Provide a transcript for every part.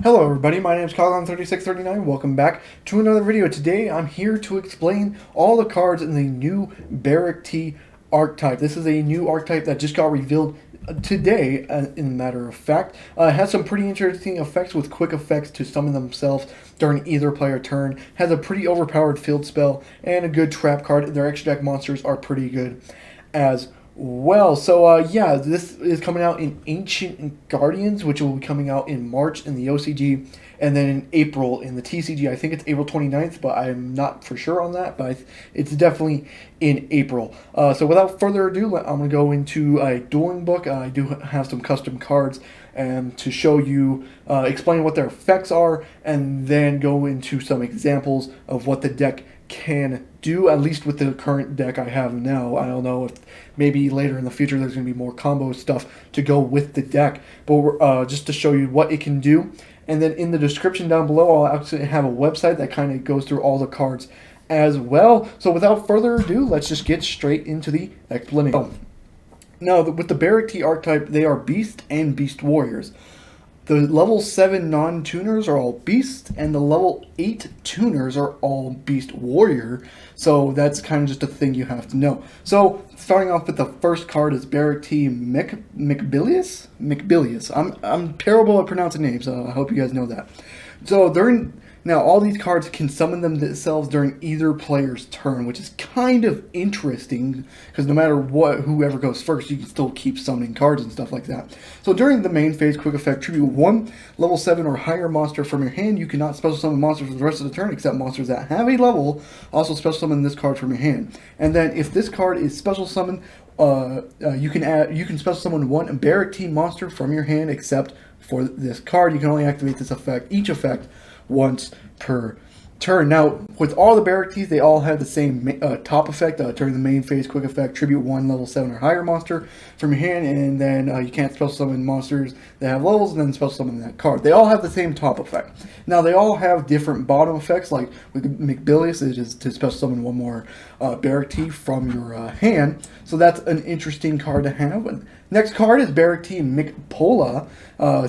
Hello everybody, my name is Colin3639. Welcome back to another video. Today I'm here to explain all the cards in the new Bearcti Archetype. This is a new archetype that just got revealed today, in a matter of fact. It has some pretty interesting effects with quick effects to summon themselves during either player turn. Has a pretty overpowered field spell and a good trap card. Their extra deck monsters are pretty good as well. So yeah, this is coming out in Ancient Guardians, which will be coming out in March in the OCG, and then in April in the TCG. I think it's April 29th, but I'm not for sure on that, but it's definitely in April. So without further ado, I'm going to go into a dueling book. I do have some custom cards and to show you, explain what their effects are, and then go into some examples of what the deck can do, at least with the current deck I have now. I don't know if maybe later in the future there's going to be more combo stuff to go with the deck, but just to show you what it can do. And then in the description down below, I'll actually have a website that kind of goes through all the cards as well. So without further ado, let's just get straight into the explanation. Now, with the Bearcti archetype, they are Beast and Beast Warriors. The level 7 non-tuners are all Beast, and the level 8 tuners are all Beast Warrior. So that's kind of just a thing you have to know. So starting off with the first card is Bearcti McBilius. I'm terrible at pronouncing names, so I hope you guys know that. So now all these cards can summon themselves during either player's turn, which is kind of interesting because no matter whoever goes first, you can still keep summoning cards and stuff like that. So during the main phase, quick effect, tribute 1 level 7 or higher monster from your hand. You cannot special summon monsters for the rest of the turn except monsters that have a level. Also special summon this card from your hand. And then if this card is special summoned, you can special summon one Bearcti monster from your hand except for this card. You can only activate this effect, each effect, once per turn. Now, with all the Bearctis, they all have the same top effect. During the main phase, quick effect, tribute 1 level 7 or higher monster from your hand, and then you can't special summon monsters that have levels, and then special summon that card. They all have the same top effect. Now, they all have different bottom effects, like with McBilius, it is to special summon one more Bearcti from your hand, so that's an interesting card to have. Next card is Bearcti McPola,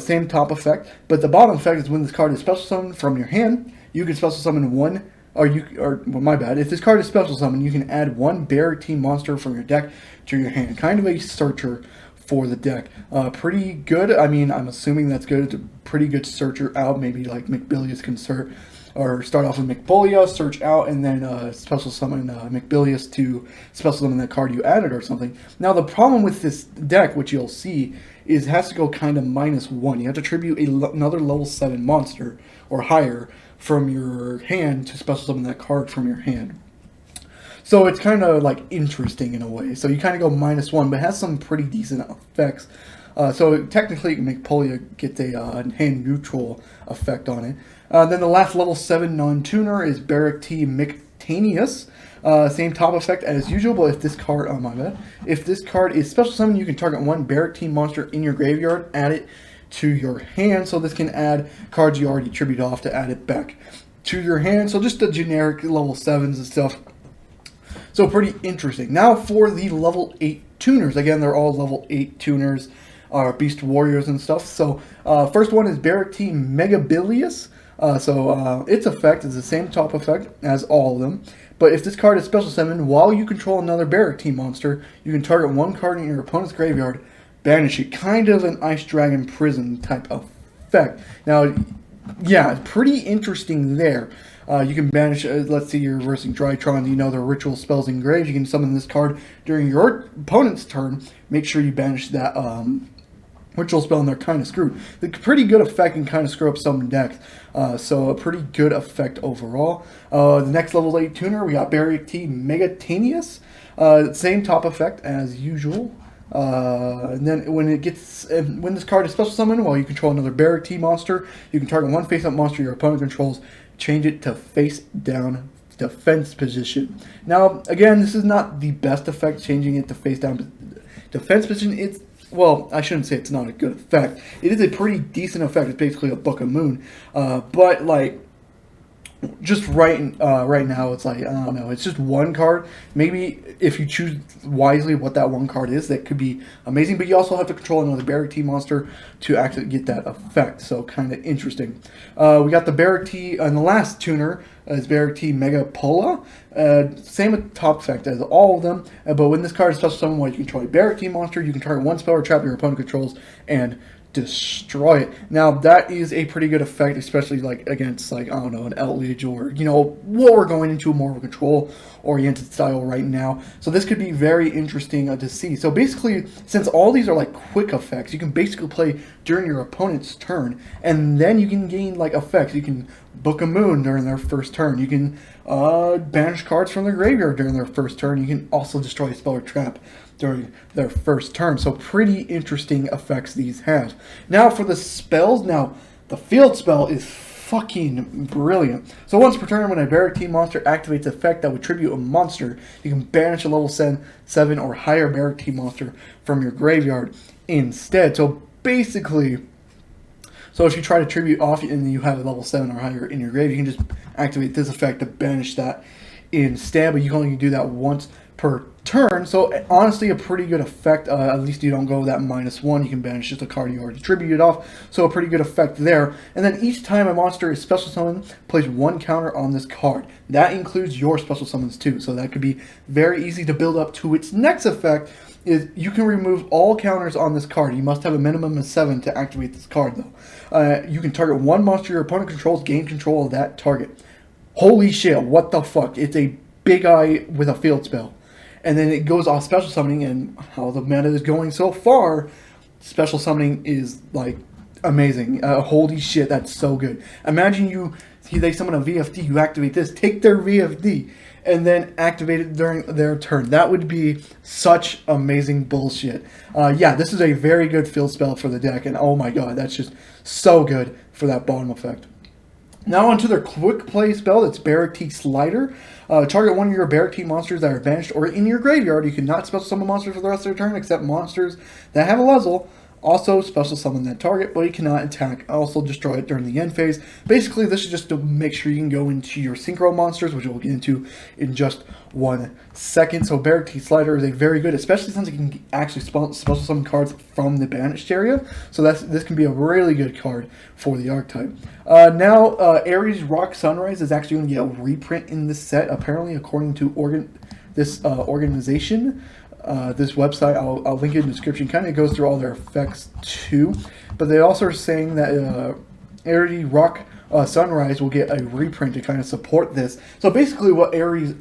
same top effect, but the bottom effect is when this card is special summoned from your hand, you can special summon one, well, my bad. If this card is special summoned, you can add one Bearcti monster from your deck to your hand. Kind of a searcher for the deck. Pretty good. I mean, I'm assuming that's good. It's a pretty good searcher out. Maybe like McBilius can start off with McPolia, search out, and then special summon McBilius to special summon that card you added or something. Now, the problem with this deck, which you'll see, is it has to go kind of -1. You have to tribute another level 7 monster or higher from your hand to special summon that card from your hand. So it's kind of like interesting in a way. So you kind of go -1, but it has some pretty decent effects. So technically McPolia gets a hand neutral effect on it. Then the last level 7 non-tuner is Bearcti McTanius. Same top effect as usual, but if this card, oh my bad, if this card is special summon, you can target one Bearcti monster in your graveyard, add it to your hand. So this can add cards you already tribute off to add it back to your hand. So just the generic level 7s and stuff. So pretty interesting. Now for the level 8 tuners. Again, they're all level 8 tuners, Beast Warriors and stuff. So first one is Bearcti McBilius. Its effect is the same top effect as all of them. But if this card is special summoned while you control another Bearcti monster, you can target one card in your opponent's graveyard, banish it. Kind of an Ice Dragon Prison type effect. Now, yeah, pretty interesting there. You can banish, let's say you're reversing Drytron, you know the ritual spells engraved, you can summon this card during your opponent's turn. Make sure you banish that ritual spell and they're kind of screwed. The pretty good effect can kind of screw up some decks. So a pretty good effect overall. The next level 8 tuner, we got Bearcti Megatanius. Same top effect as usual. And then when this card is special summoned while you control another Bearcti monster, you can target one face-up monster your opponent controls, change it to face-down defense position. Now, again, this is not the best effect, changing it to face-down defense position. Well, I shouldn't say it's not a good effect. It is a pretty decent effect. It's basically a Book of Moon. But, like, just right now, it's like, I don't know, it's just one card. Maybe if you choose wisely what that one card is, that could be amazing. But you also have to control another Bearcti monster to actually get that effect. So kind of interesting. We got the Bearcti, and the last tuner is Bearcti Mega Pola. Same top effect as all of them, but when this card is special summon, you control a Bearcti monster, you can target one spell or trap your opponent controls and destroy it. Now that is a pretty good effect, especially like against, like, I don't know, an Outledge, or, you know, what we're going into more of a control oriented style right now. So this could be very interesting to see. So basically, since all these are like quick effects, you can basically play during your opponent's turn, and then you can gain like effects. You can book a moon during their first turn. You can banish cards from their graveyard during their first turn. You can also destroy a spell or trap during their first turn. So pretty interesting effects these have. Now for the spells. Now the field spell is fucking brilliant. So once per turn, when a Bearcti monster activates an effect that would tribute a monster, you can banish a level 7 or higher Bearcti monster from your graveyard instead. So basically, so if you try to tribute off and you have a level 7 or higher in your grave, you can just activate this effect to banish that instead, but you can only do that once per turn. So honestly, a pretty good effect. At least you don't go that -1. You can banish just a card you already tributed off. So a pretty good effect there. And then each time a monster is special summoned, place one counter on this card. That includes your special summons too. So that could be very easy to build up to its next effect. Is you can remove all counters on this card. You must have a minimum of 7 to activate this card, though. You can target one monster your opponent controls, gain control of that target. Holy shit, what the fuck? It's a big eye with a field spell. And then it goes off special summoning, and how the meta is going so far, special summoning is like amazing. Holy shit, that's so good. Imagine they summon a VFD, you activate this, take their VFD, and then activate it during their turn. That would be such amazing bullshit. Yeah, this is a very good field spell for the deck, and oh my god, that's just so good for that bottom effect. Now onto their quick play spell, that's Bearcti Slider. Target one of your Bearcti monsters that are banished or in your graveyard. You cannot special summon monsters for the rest of their turn except monsters that have a Lezel. Also special summon that target, but you cannot attack. Also destroy it during the end phase. Basically, this is just to make sure you can go into your synchro monsters, which we'll get into in just 1 second. So Bearcti Slider is a very good, especially since it can actually special summon cards from the banished area. So this can be a really good card for the archetype. Now, Ares Rock Sunrise is actually going to get a reprint in this set, apparently, according to this organization. This website, I'll link it in the description, kind of goes through all their effects too. But they also are saying that Ares Rock Sunrise will get a reprint to kind of support this. So basically what Ares...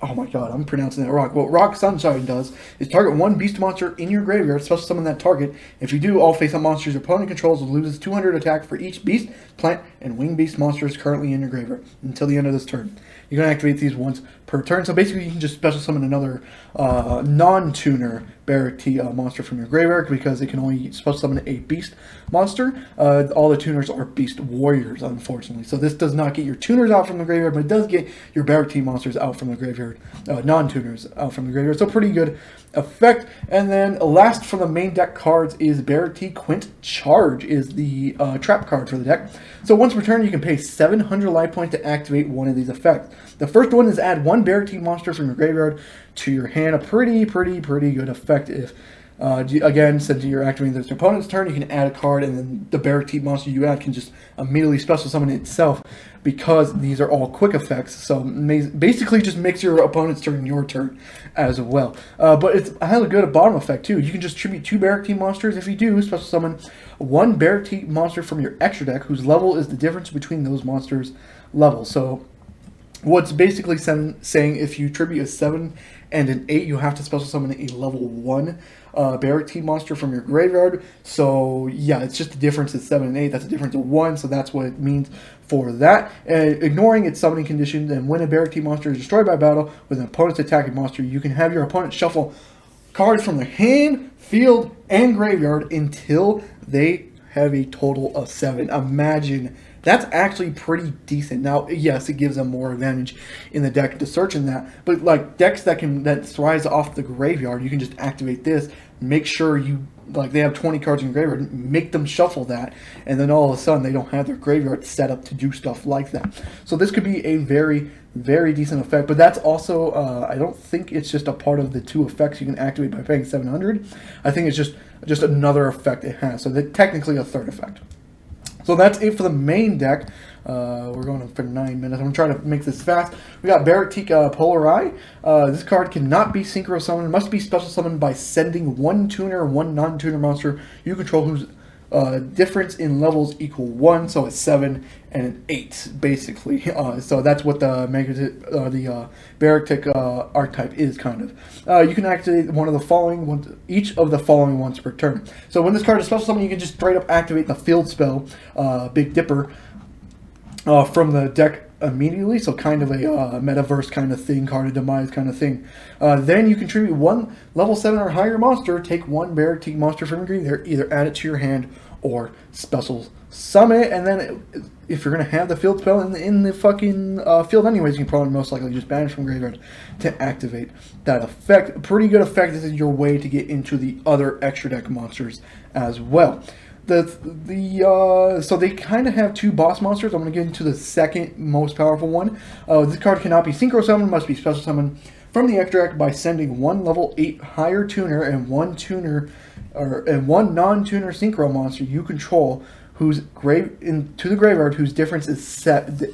Oh my god, I'm pronouncing that wrong. What Rock Sunshine does is target one beast monster in your graveyard, special summon that target. If you do, all face-up monsters your opponent controls will lose 200 attack for each beast, plant, and winged beast monsters currently in your graveyard until the end of this turn. You can activate these once per turn. So basically, you can just special summon another non-tuner Bearcti monster from your graveyard because it can only special summon a beast monster. All the tuners are beast warriors, unfortunately. So this does not get your tuners out from the graveyard, but it does get your Bearcti monsters out from the graveyard, non-tuners out from the graveyard. So pretty good effect. And then last from the main deck cards is Bearcti Quint Charge is the trap card for the deck. So once per turn, you can pay 700 life points to activate one of these effects. The first one is add one Bearcti monster from your graveyard to your hand. A pretty good effect. If again, since you're activating this opponent's turn, you can add a card, and then the Bearcti monster you add can just immediately special summon itself because these are all quick effects. So basically just makes your opponent's turn your turn as well. But it has a good bottom effect too. You can just tribute 2 Bearcti monsters. If you do, special summon one Bearcti monster from your extra deck whose level is the difference between those monsters' levels. So what's basically saying if you tribute a 7 and an 8, you have to special summon a level 1 Bearcti monster from your graveyard. So yeah, it's just the difference is 7 and 8. That's a difference of 1, so that's what it means for that. Ignoring its summoning conditions, and when a Bearcti monster is destroyed by battle with an opponent's attacking monster, you can have your opponent shuffle cards from their hand, field, and graveyard until they have a total of 7. Imagine. That's actually pretty decent. Now, yes, it gives them more advantage in the deck to search in that, but like decks that thrives off the graveyard, you can just activate this, make sure you, like, they have 20 cards in graveyard, make them shuffle that, and then all of a sudden they don't have their graveyard set up to do stuff like that. So this could be a very, very decent effect, but that's also, I don't think it's just a part of the 2 effects you can activate by paying 700. I think it's just another effect it has, so that technically a 3rd effect. So that's it for the main deck. We're going for 9 minutes. I'm trying to make this fast. We got Bearcti Polari. This card cannot be synchro summoned. Must be special summoned by sending 1 tuner, 1 non-tuner monster you control whose difference in levels equal 1. So it's 7 and an 8, basically. So that's what the Bearcti archetype is, kind of. You can activate one of the following ones, each of the following once per turn. So when this card is special summoned, you can just straight up activate the field spell, Big Dipper, from the deck immediately, so kind of a metaverse kind of thing, card of demise kind of thing. Then you contribute 1 level 7 or higher monster, take 1 Bearcti monster from your graveyard, either add it to your hand or special summon it, and then if you're going to have the field spell in the fucking field anyways, you can probably most likely just banish from graveyard to activate that effect. A pretty good effect. This is your way to get into the other extra deck monsters as well. So they kind of have 2 boss monsters. I'm going to get into the second most powerful one. This card cannot be synchro summoned, must be special summoned from the extra deck by sending 1 level 8 higher tuner and 1 tuner and 1 non-tuner synchro monster you control whose to the graveyard whose difference is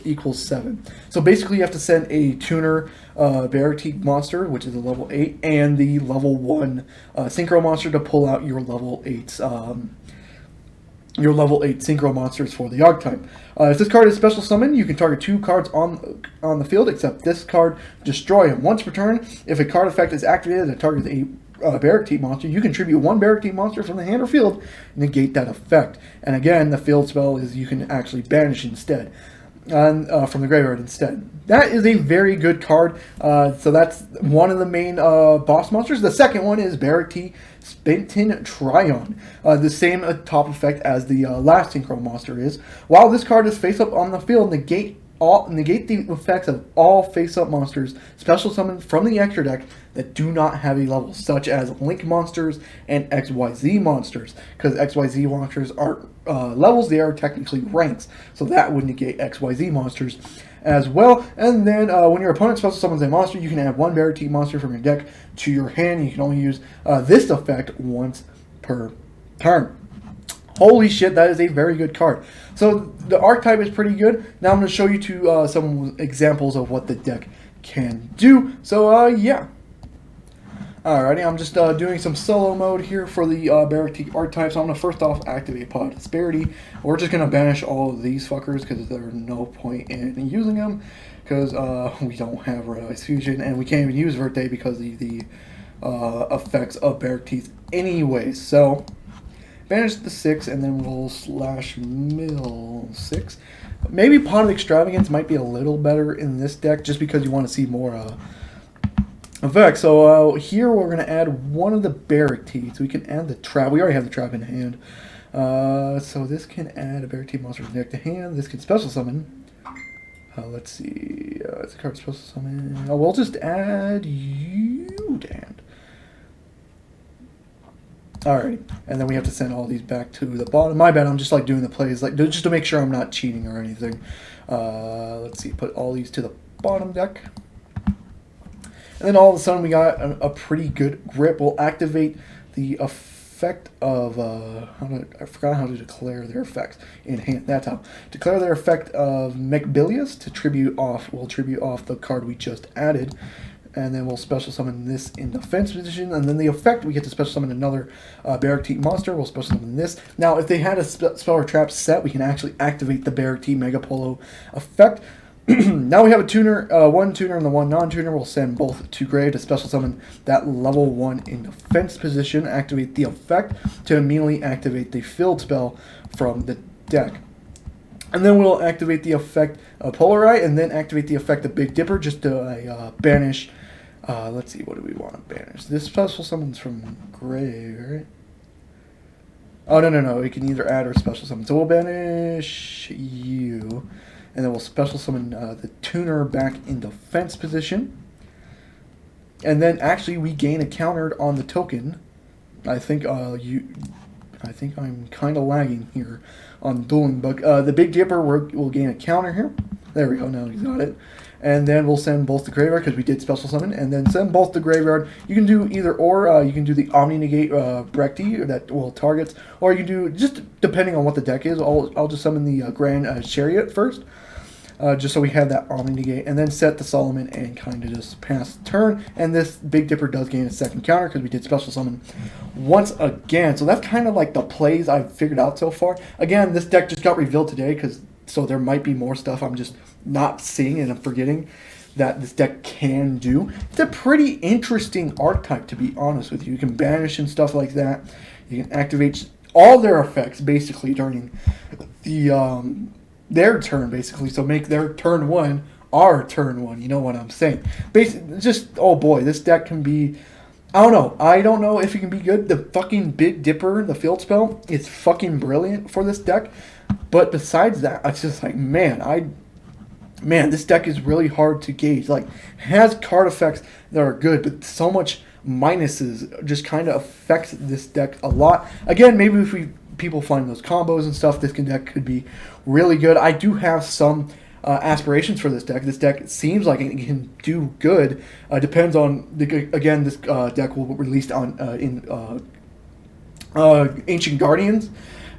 equals 7. So basically you have to send a tuner Bearcti monster, which is a level 8, and the level 1 synchro monster to pull out your level 8's your level 8 synchro monsters for the archetype. If this card is special summoned, you can target 2 cards on the field, except this card, destroy them once per turn. If a card effect is activated that targets a Bearcti monster, you contribute 1 Bearcti monster from the hand or field, negate that effect. And again, the field spell is you can actually banish instead, from the graveyard instead. That is a very good card. So that's one of the main boss monsters. The second one is Bearcti Spintin Tryon. The same top effect as the last synchro monster is. While this card is face up on the field, negate the effects of all face-up monsters special summoned from the extra deck that do not have a level, such as Link monsters and XYZ monsters, because XYZ monsters aren't levels, they are technically ranks, so that would negate XYZ monsters as well. And then when your opponent special summons a monster, you can add 1 Bearcti monster from your deck to your hand. You can only use this effect once per turn. Holy shit, that is a very good card. So the archetype is pretty good. Now I'm going to show you some examples of what the deck can do. So yeah. Alrighty, I'm just doing some solo mode here for the Bearcti archetype. So I'm going to first off activate Pod Disparity. We're just going to banish all of these fuckers because there's no point in using them. Because we don't have Rise Fusion and we can't even use Verte because of the effects of Bearcti anyways. So banish the 6, and then we'll slash mill 6. Maybe Pot of Extravagance might be a little better in this deck, just because you want to see more effects. So here we're going to add 1 of the Bearcti. So we can add the trap. We already have the trap in hand. So this can add a Bearcti monster from deck to hand. This can special summon. Let's see. Is the card special summon? Oh, we'll just add you, Dan. Alright, and then we have to send all these back to the bottom. My bad, I'm just like doing the plays, like just to make sure I'm not cheating or anything. Let's see, put all these to the bottom deck. And then all of a sudden we got a pretty good grip. We'll activate the effect of, I forgot how to declare their effects in hand. That's how. Declare their effect of Mechbilius to tribute off, we'll tribute off the card we just added. And then we'll special summon this in defense position. And then the effect, we get to special summon another Bearcti monster. We'll special summon this. Now, if they had a spell or trap set, we can actually activate the Bearcti Mega Polo effect. Now we have a tuner, 1 tuner and the 1 non-tuner. We'll send both to grave to special summon that level 1 in defense position. Activate the effect to immediately activate the field spell from the deck. And then we'll activate the effect of Polarize, and then activate the effect of Big Dipper just to banish. Let's see, what do we want to banish? This special summons from grave, right? Oh, no. We can either add or special summon. So we'll banish you. And then we'll special summon the tuner back in defense position. And then actually we gain a counter on the token. I think I think I'm kind of lagging here on Dueling Book. The Big Dipper will gain a counter here. There we go. Now he's got it. And then we'll send both to graveyard because we did special summon. And then send both to graveyard. You can do either or. You can do the Omni Negate Bearcti that will targets, or you can do just depending on what the deck is. I'll just summon the Grand Chariot first. Just so we have that Omni Negate, and then set the Solomon and kind of just pass the turn. And this Big Dipper does gain a second counter because we did special summon once again. So that's kind of like the plays I've figured out so far. Again, this deck just got revealed today, so there might be more stuff I'm just not seeing and I'm forgetting that this deck can do. It's a pretty interesting archetype, to be honest with you. You can banish and stuff like that. You can activate all their effects basically during the their turn, basically, so make their turn one our turn one. You know what I'm saying? Basically, just, oh boy, this deck can be, I don't know if it can be good. The fucking Big Dipper, the field spell, is fucking brilliant for this deck. But besides that, it's just like, man, this deck is really hard to gauge. Like, has card effects that are good, but so much minuses just kind of affects this deck a lot. Again, maybe if people find those combos and stuff, this deck could be really good. I do have some aspirations for this deck. This deck seems like it can do good. Depends on again, this deck will be released on in Ancient Guardians,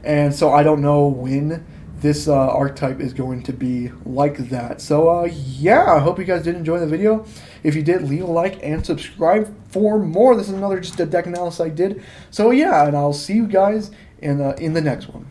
and so I don't know when this archetype is going to be like that. So yeah, I hope you guys did enjoy the video. If you did, leave a like and subscribe for more. This is another just a deck analysis I did. So yeah, and I'll see you guys in the next one.